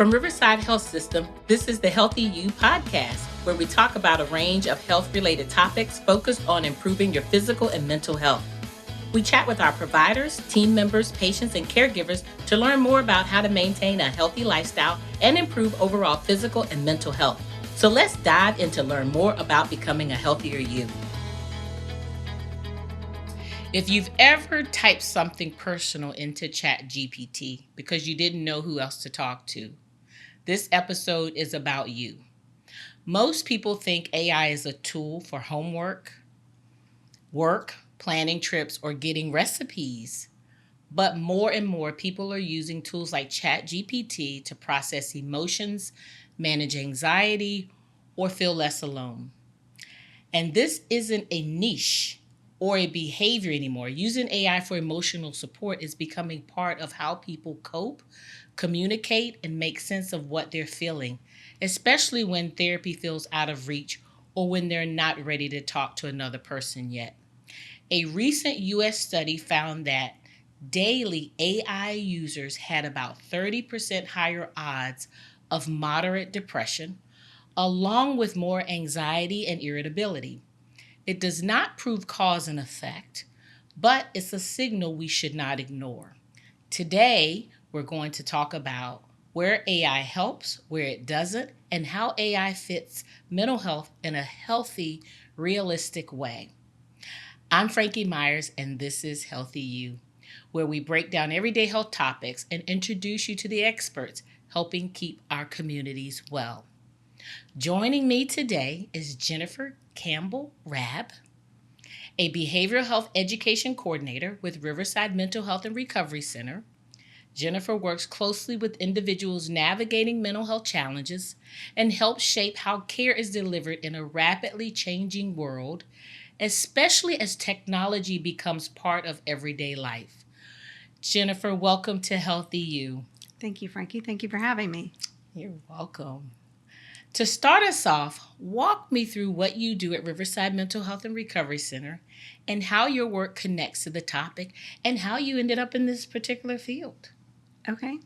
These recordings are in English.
From Riverside Health System, this is the Healthy You podcast, where we talk about a range of health-related topics focused on improving your physical and mental health. We chat with our providers, team members, patients, and caregivers to learn more about how to maintain a healthy lifestyle and improve overall physical and mental health. So let's dive in to learn more about becoming a healthier you. If you've ever typed something personal into ChatGPT because you didn't know who else to talk to, this episode is about you. Most people think AI is a tool for homework, work, planning trips, or getting recipes. But more and more people are using tools like ChatGPT to process emotions, manage anxiety, or feel less alone. And this isn't a niche or a behavior anymore. Using AI for emotional support is becoming part of how people cope, communicate, and make sense of what they're feeling, especially when therapy feels out of reach or when they're not ready to talk to another person yet. A recent U.S. study found that daily AI users had about 30% higher odds of moderate depression, along with more anxiety and irritability. It does not prove cause and effect, but it's a signal we should not ignore. Today, we're going to talk about where AI helps, where it doesn't, and how AI fits mental health in a healthy, realistic way. I'm Frankye Myers, and this is Healthy You, where we break down everyday health topics and introduce you to the experts helping keep our communities well. Joining me today is Jennifer Campbell-Raab, a behavioral health education coordinator with Riverside Mental Health and Recovery Center. Jennifer works closely with individuals navigating mental health challenges and helps shape how care is delivered in a rapidly changing world, especially as technology becomes part of everyday life. Jennifer, welcome to Healthy You. Thank you, Frankye. Thank you for having me. You're welcome. To start us off, walk me through what you do at Riverside Mental Health and Recovery Center and how your work connects to the topic and how you ended up in this particular field. Okay.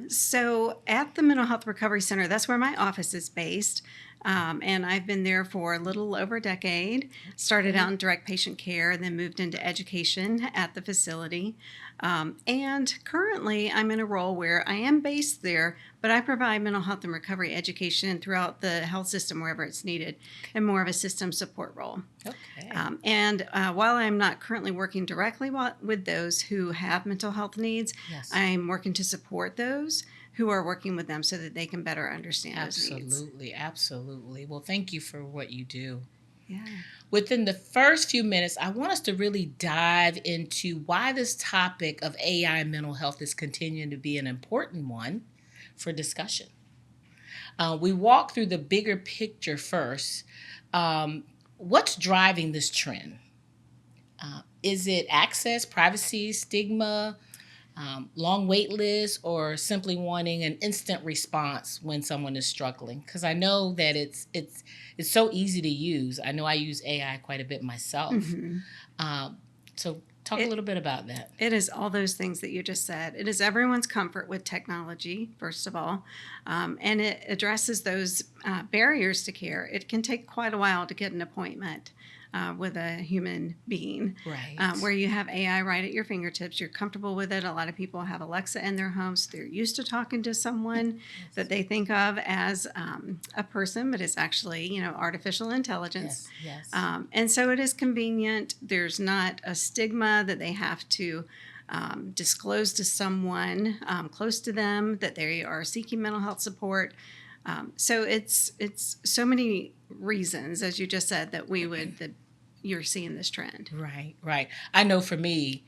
So at the Mental Health Recovery Center, that's where my office is based. And I've been there for a little over a decade. Started out in direct patient care, then moved into education at the facility. And currently I'm in a role where I am based there, but I provide mental health and recovery education throughout the health system wherever it's needed, and more of a system support role. Okay. And while I'm not currently working directly with those who have mental health needs, Yes. I'm working to support those who are working with them so that they can better understand those needs. Absolutely. Well, thank you for what you do. Yeah. Within the first few minutes, I want us to really dive into why this topic of AI and mental health is continuing to be an important one for discussion. We walk through the bigger picture first. What's driving this trend? Is it access, privacy, stigma, long wait lists, or simply wanting an instant response when someone is struggling? Because I know that it's so easy to use. I know I use AI quite a bit myself. Mm-hmm. So talk a little bit about that. It is all those things that you just said. It is everyone's comfort with technology, first of all, and it addresses those barriers to care. It can take quite a while to get an appointment with a human being, Right. Where you have AI right at your fingertips. You're comfortable with it. A lot of people have Alexa in their homes. So they're used to talking to someone that they think of as a person, but it's actually, artificial intelligence. Yes. And so it is convenient. There's not a stigma that they have to disclose to someone close to them that they are seeking mental health support. So it's so many reasons, as you just said, that you're seeing this trend. Right. I know for me,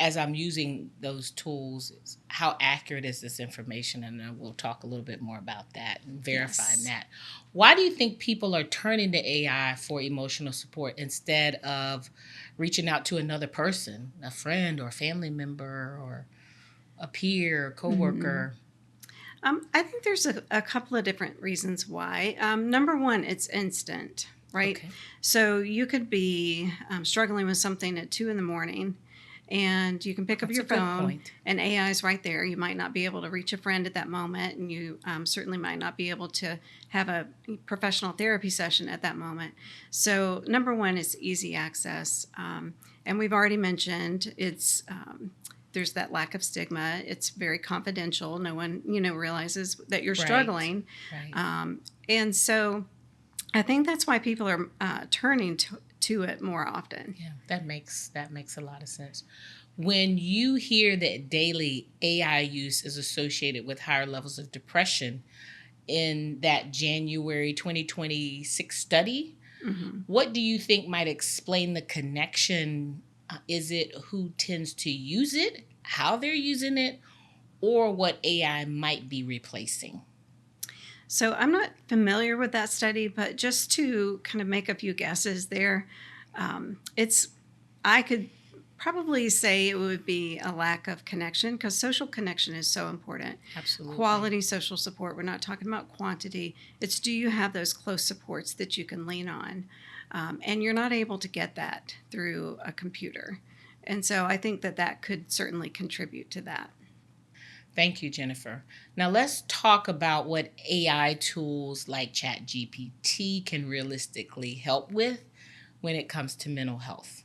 as I'm using those tools, how accurate is this information? And then we'll talk a little bit more about that and verifying that. Why do you think people are turning to AI for emotional support instead of reaching out to another person, a friend or a family member or a peer, coworker? I think there's a couple of different reasons why. Number one, it's instant, right? Okay. So you could be struggling with something at 2 a.m, and you can pick up That's your a good phone, point. and AI is right there. You might not be able to reach a friend at that moment, and you certainly might not be able to have a professional therapy session at that moment. So, number one is easy access. And we've already mentioned there's that lack of stigma. It's very confidential. No one, realizes that you're Right. struggling. Right. And so I think that's why people are turning to it more often. Yeah, that makes a lot of sense. When you hear that daily AI use is associated with higher levels of depression in that January 2026 study, Mm-hmm. what do you think might explain the connection? Is it who tends to use it, how they're using it, or what AI might be replacing? So I'm not familiar with that study, but just to kind of make a few guesses there, it's I could probably say it would be a lack of connection because social connection is so important. Absolutely. Quality social support. We're not talking about quantity. It's do you have those close supports that you can lean on, and you're not able to get that through a computer, and so I think that could certainly contribute to that. Thank you, Jennifer. Now let's talk about what AI tools like ChatGPT can realistically help with when it comes to mental health.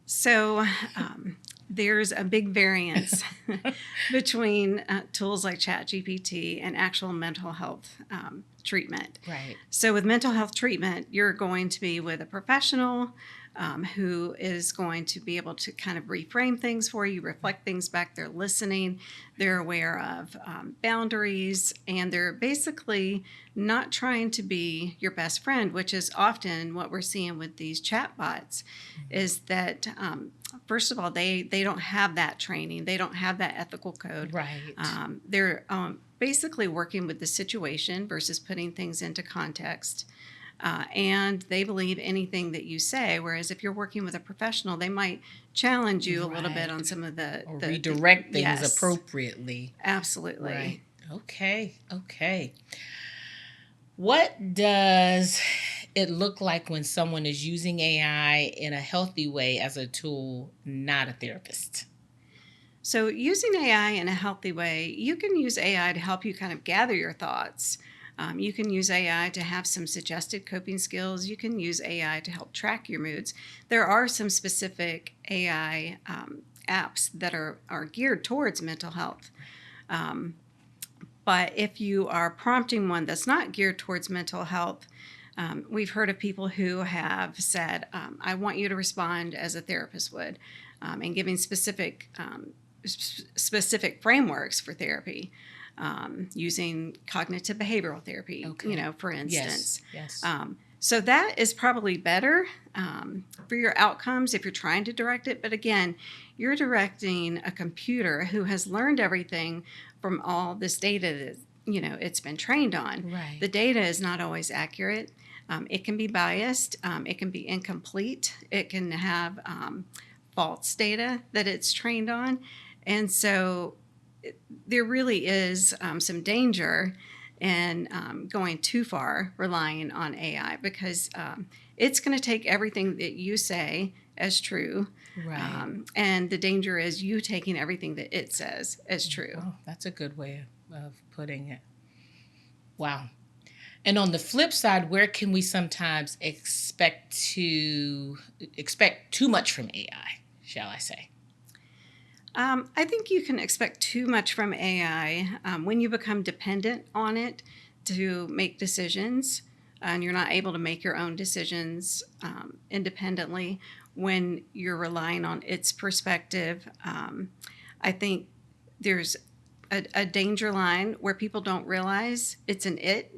So there's a big variance between tools like ChatGPT and actual mental health treatment. Right. So with mental health treatment, you're going to be with a professional who is going to be able to kind of reframe things for you, reflect things back. They're listening, they're aware of boundaries, and they're basically not trying to be your best friend, which is often what we're seeing with these chatbots. Is that first of all, they don't have that training, they don't have that ethical code. Right. They're basically working with the situation versus putting things into context. And they believe anything that you say. Whereas if you're working with a professional, they might challenge you a little bit on Right. some of the Or redirect things yes, appropriately. absolutely. Right. Okay. Okay. What does it look like when someone is using AI in a healthy way as a tool, not a therapist? So, using AI in a healthy way, you can use AI to help you kind of gather your thoughts. You can use AI to have some suggested coping skills. You can use AI to help track your moods. There are some specific AI apps that are geared towards mental health. Um, but if you are prompting one that's not geared towards mental health, we've heard of people who have said, I want you to respond as a therapist would, and giving specific frameworks for therapy, using cognitive behavioral therapy, Okay. for instance. Yes. So that is probably better for your outcomes if you're trying to direct it. But again, you're directing a computer who has learned everything from all this data that it's been trained on. Right. The data is not always accurate. It can be biased. It can be incomplete. It can have false data that it's trained on. And so there really is some danger in going too far relying on AI because it's going to take everything that you say as true. Right. And the danger is you taking everything that it says as true. Well, that's a good way of putting it. Wow. And on the flip side, where can we sometimes expect too much from AI, shall I say? I think you can expect too much from AI when you become dependent on it to make decisions, and you're not able to make your own decisions independently when you're relying on its perspective. I think there's a danger line where people don't realize it's an it.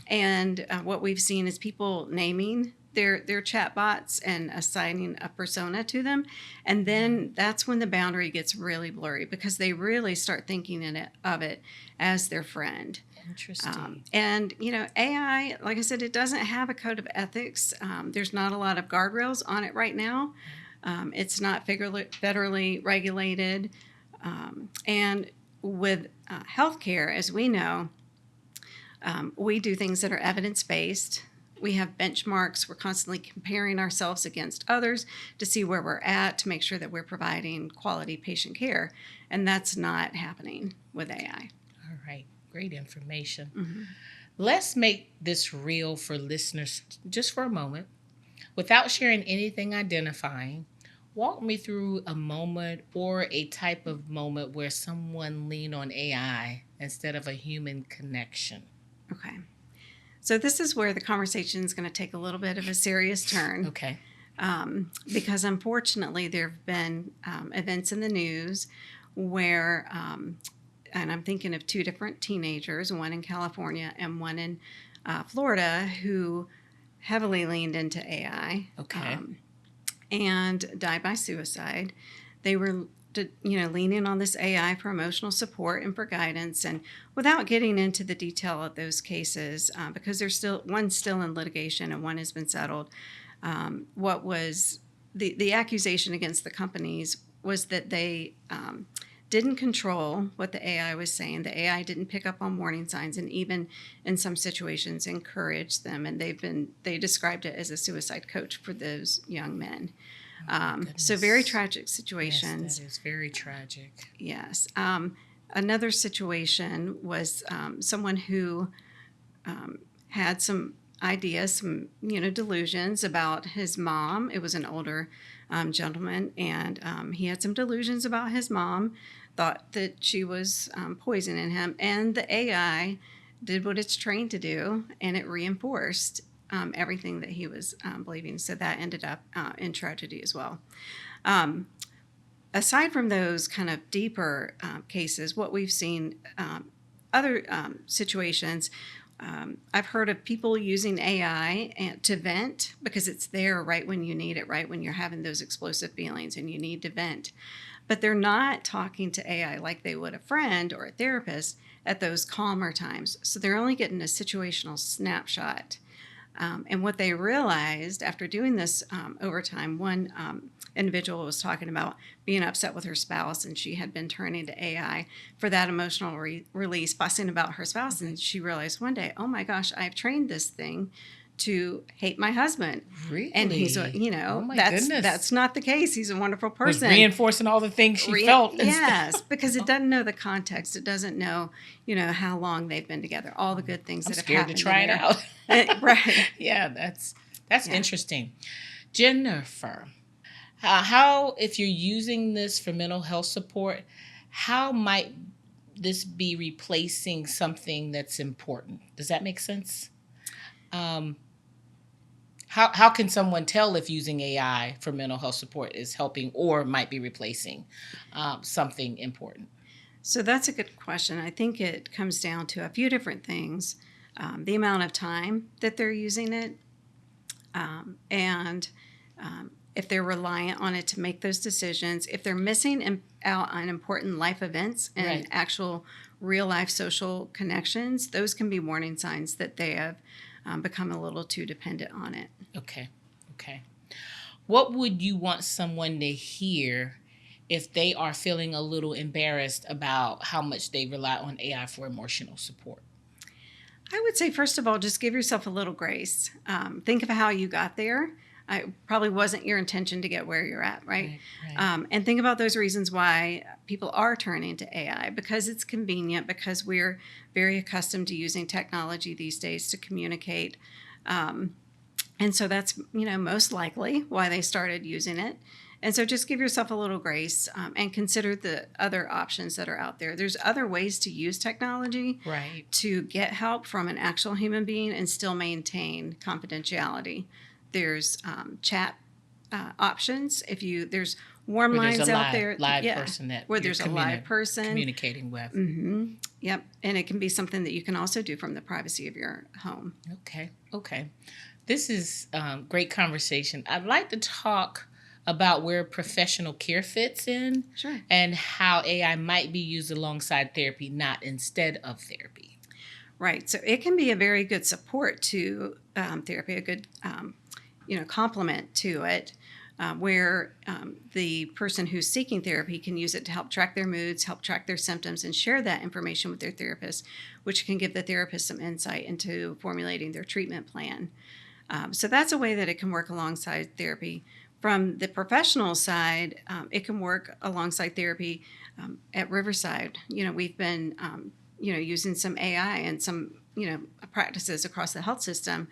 And what we've seen is people naming their chatbots and assigning a persona to them. And then that's when the boundary gets really blurry because they really start thinking of it as their friend. Interesting. And, AI, like I said, it doesn't have a code of ethics. There's not a lot of guardrails on it right now. It's not federally regulated. And with healthcare, as we know, we do things that are evidence-based. We have benchmarks. We're constantly comparing ourselves against others to see where we're at, to make sure that we're providing quality patient care. And that's not happening with AI. All right. Great information. Mm-hmm. Let's make this real for listeners just for a moment. Without sharing anything identifying, walk me through a moment or a type of moment where someone leaned on AI instead of a human connection. Okay. So this is where the conversation is going to take a little bit of a serious turn. Okay. Because unfortunately there have been events in the news where, and I'm thinking of two different teenagers, one in California and one in Florida, who heavily leaned into AI. Okay. And died by suicide. They were, leaning on this AI for emotional support and for guidance, and without getting into the detail of those cases, because one's still in litigation and one has been settled. What was the accusation against the companies was that they didn't control what the AI was saying. The AI didn't pick up on warning signs, and even in some situations encouraged them. And they described it as a suicide coach for those young men. So very tragic situations. Yes, that is very tragic. Yes. Another situation was someone who had some ideas, some delusions about his mom. It was an older gentleman, and he had some delusions about his mom. Thought that she was poisoning him, and the AI did what it's trained to do, and it reinforced everything that he was believing. So that ended up in tragedy as well. Aside from those kind of deeper cases, what we've seen, other situations, I've heard of people using AI to vent because it's there right when you need it, right when you're having those explosive feelings and you need to vent. But they're not talking to AI like they would a friend or a therapist at those calmer times. So they're only getting a situational snapshot. And what they realized after doing this over time, one individual was talking about being upset with her spouse, and she had been turning to AI for that emotional release, fussing about her spouse. And she realized one day, oh my gosh, I've trained this thing to hate my husband. Really? And he's, Oh my that's goodness. that's not the case. He's a wonderful Was person. reinforcing all the things she felt. Yes, because it doesn't know the context. It doesn't know, how long they've been together, all the good things that have happened. I'm scared to try it out. Right. Yeah, that's interesting. Jennifer, how, if you're using this for mental health support, how might this be replacing something that's important? Does that make sense? How can someone tell if using AI for mental health support is helping or might be replacing something important? So that's a good question. I think it comes down to a few different things. The amount of time that they're using it, and if they're reliant on it to make those decisions, if they're missing out on important life events and Right. actual real life social connections, those can be warning signs that they have become a little too dependent on it. Okay. What would you want someone to hear if they are feeling a little embarrassed about how much they rely on AI for emotional support? I would say, first of all, just give yourself a little grace. Think of how you got there. It probably wasn't your intention to get where you're at, right? And think about those reasons why people are turning to AI, because it's convenient, because we're very accustomed to using technology these days to communicate. And so that's, most likely why they started using it. And so just give yourself a little grace and consider the other options that are out there. There's other ways to use technology Right. to get help from an actual human being and still maintain confidentiality. There's chat options. There's warm Where lines there's a out there. live person that where you're there's a live person communicating with. Mm-hmm. Yep. And it can be something that you can also do from the privacy of your home. Okay. This is great conversation. I'd like to talk about where professional care fits in. Sure. And how AI might be used alongside therapy, not instead of therapy. Right. So it can be a very good support to therapy, a good complement to it, where the person who's seeking therapy can use it to help track their moods, help track their symptoms, and share that information with their therapist, which can give the therapist some insight into formulating their treatment plan. So that's a way that it can work alongside therapy. From the professional side, it can work alongside therapy. At Riverside, we've been, using some AI and some, practices across the health system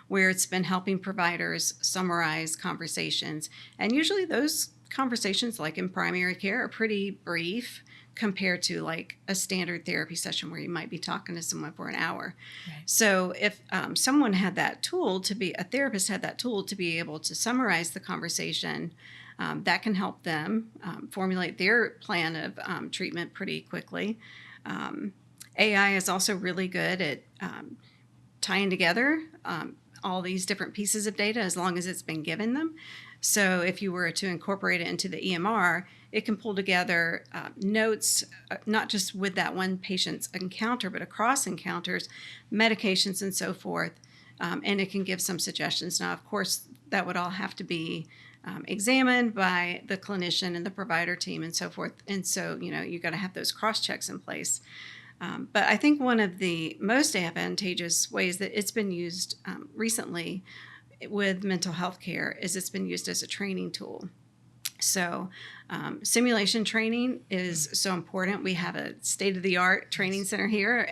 where it's been helping providers summarize conversations. And usually those conversations, like in primary care, are pretty brief compared to like a standard therapy session where you might be talking to someone for an hour. Right. So if someone had that tool a therapist had that tool to be able to summarize the conversation, that can help them formulate their plan of treatment pretty quickly. AI is also really good at tying together all these different pieces of data as long as it's been given them. So if you were to incorporate it into the EMR, it can pull together notes, not just with that one patient's encounter, but across encounters, medications, and so forth. And it can give some suggestions. Now, of course, that would all have to be examined by the clinician and the provider team and so forth. And so, you got to have those cross checks in place. But I think one of the most advantageous ways that it's been used recently with mental health care is it's been used as a training tool. So simulation training is so important. We have a state-of-the-art training center here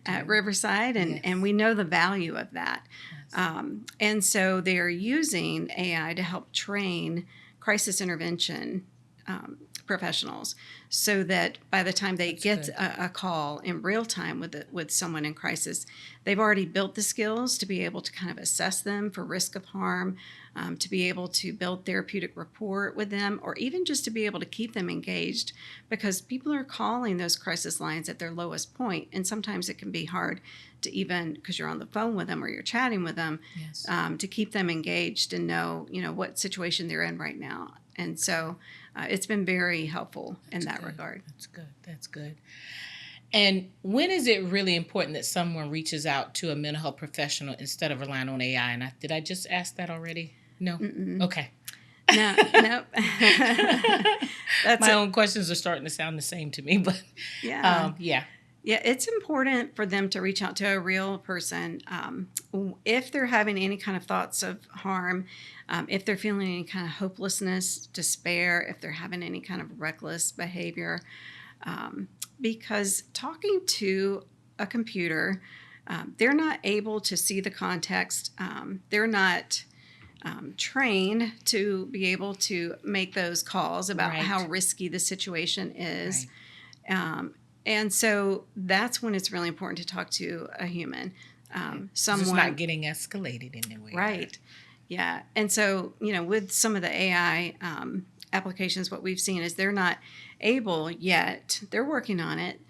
at Riverside, and we know the value of that. And so they're using AI to help train crisis intervention professionals so that by the time they get a call in real time with someone in crisis, they've already built the skills to be able to kind of assess them for risk of harm, to be able to build therapeutic rapport with them, or even just to be able to keep them engaged, because people are calling those crisis lines at their lowest point, and sometimes it can be hard to even, because you're on the phone with them or you're chatting with them, Yes. to keep them engaged and know what situation they're in right now. And so it's been very helpful in that regard. That's good. And when is it really important that someone reaches out to a mental health professional instead of relying on AI? And did I just ask that already? No? Mm-mm. Okay. No. My own questions are starting to sound the same to me, but yeah. Yeah, it's important for them to reach out to a real person if they're having any kind of thoughts of harm, if they're feeling any kind of hopelessness, despair, if they're having any kind of reckless behavior. Because talking to a computer, they're not able to see the context. They're not trained to be able to make those calls about how risky the situation is. Right. And so that's when it's really important to talk to a human. Someone it's not getting escalated anywhere. Right. Yeah. And so, with some of the AI applications, what we've seen is they're not able yet, they're working on it,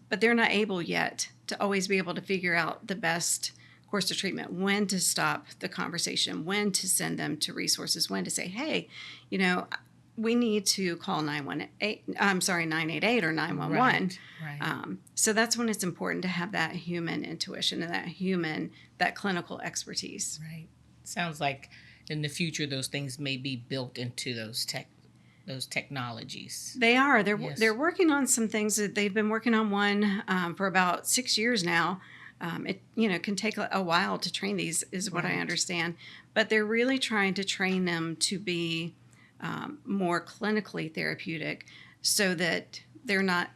but they're not able yet to always be able to figure out the best course of treatment, when to stop the conversation, when to send them to resources, when to say, hey, we need to call 988 or 911. Right. So that's when it's important to have that human intuition and that clinical expertise. Right. Sounds like in the future those things may be built into those technologies. They are. They're working on some things that they've been working on one for about 6 years now. It can take a while to train these, is what I understand, but they're really trying to train them to be more clinically therapeutic, so that they're not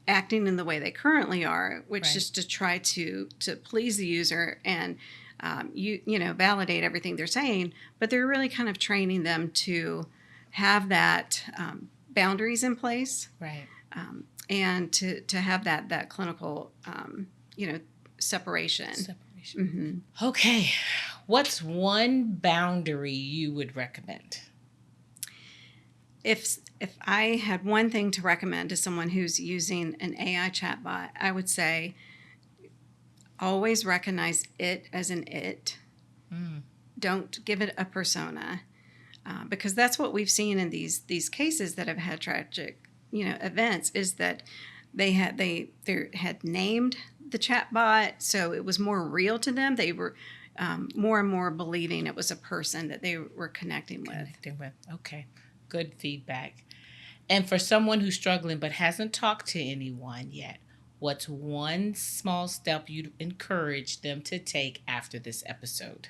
acting in the way they currently are, which is to try to please the user and validate everything they're saying. But they're really kind of training them to have that boundaries in place, right, and to have that clinical separation. Mm-hmm. Okay, what's one boundary you would recommend? If I had one thing to recommend to someone who's using an AI chatbot, I would say always recognize it as an it. Don't give it a persona, because that's what we've seen in these cases that have had tragic events, is that they had named the chatbot, so it was more real to them. They were more and more believing it was a person that they were connecting with. Okay. Good feedback. And for someone who's struggling but hasn't talked to anyone yet, what's one small step you'd encourage them to take after this episode?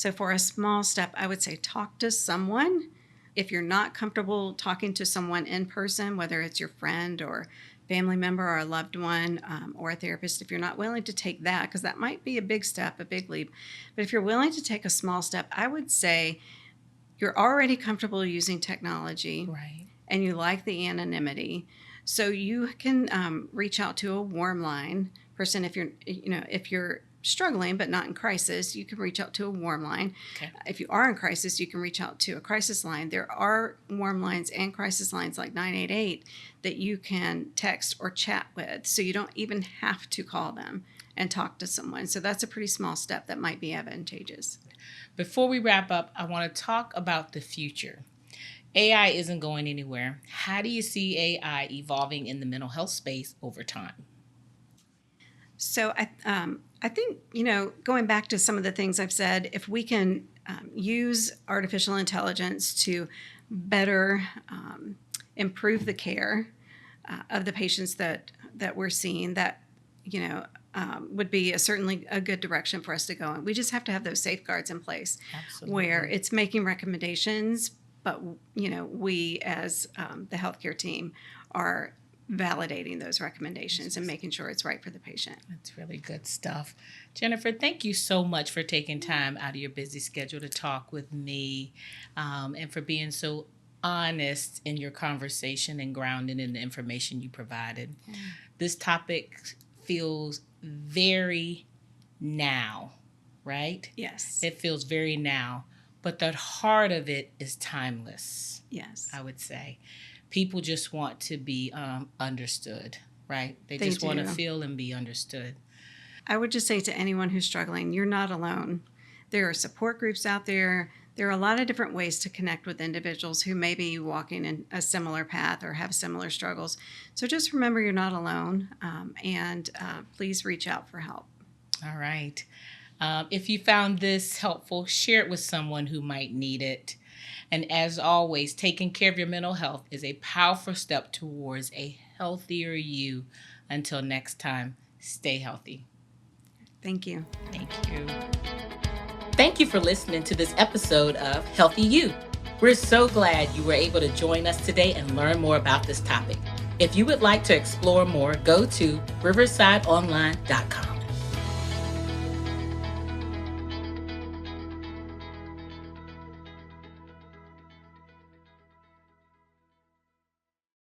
So for a small step, I would say talk to someone. If you're not comfortable talking to someone in person, whether it's your friend or family member or a loved one or a therapist, if you're not willing to take that, because that might be a big step, a big leap, but if you're willing to take a small step, I would say you're already comfortable using technology, Right. and you like the anonymity, so you can reach out to a warm line person. If you're struggling but not in crisis, you can reach out to a warm line. Okay. If you are in crisis, you can reach out to a crisis line. There are warm lines and crisis lines like 988 that you can text or chat with, so you don't even have to call them and talk to someone. So that's a pretty small step that might be advantageous. Before we wrap up, I want to talk about the future. AI isn't going anywhere. How do you see AI evolving in the mental health space over time? So I think, going back to some of the things I've said, if we can use artificial intelligence to better improve the care of the patients that we're seeing, that, would be certainly a good direction for us to go in. We just have to have those safeguards in place. Absolutely. Where it's making recommendations, but, we as the healthcare team are validating those recommendations and making sure it's right for the patient. That's really good stuff. Jennifer, thank you so much for taking time out of your busy schedule to talk with me, and for being so honest in your conversation and grounded in the information you provided. Yeah. This topic feels very now, right? Yes. It feels very now, but the heart of it is timeless. Yes. I would say. People just want to be understood, right? They just want to feel and be understood. I would just say to anyone who's struggling, you're not alone. There are support groups out there. There are a lot of different ways to connect with individuals who may be walking in a similar path or have similar struggles. So just remember you're not alone, and please reach out for help. All right. If you found this helpful, share it with someone who might need it. And as always, taking care of your mental health is a powerful step towards a healthier you. Until next time, stay healthy. Thank you. Thank you. Thank you for listening to this episode of Healthy You. We're so glad you were able to join us today and learn more about this topic. If you would like to explore more, go to riversideonline.com.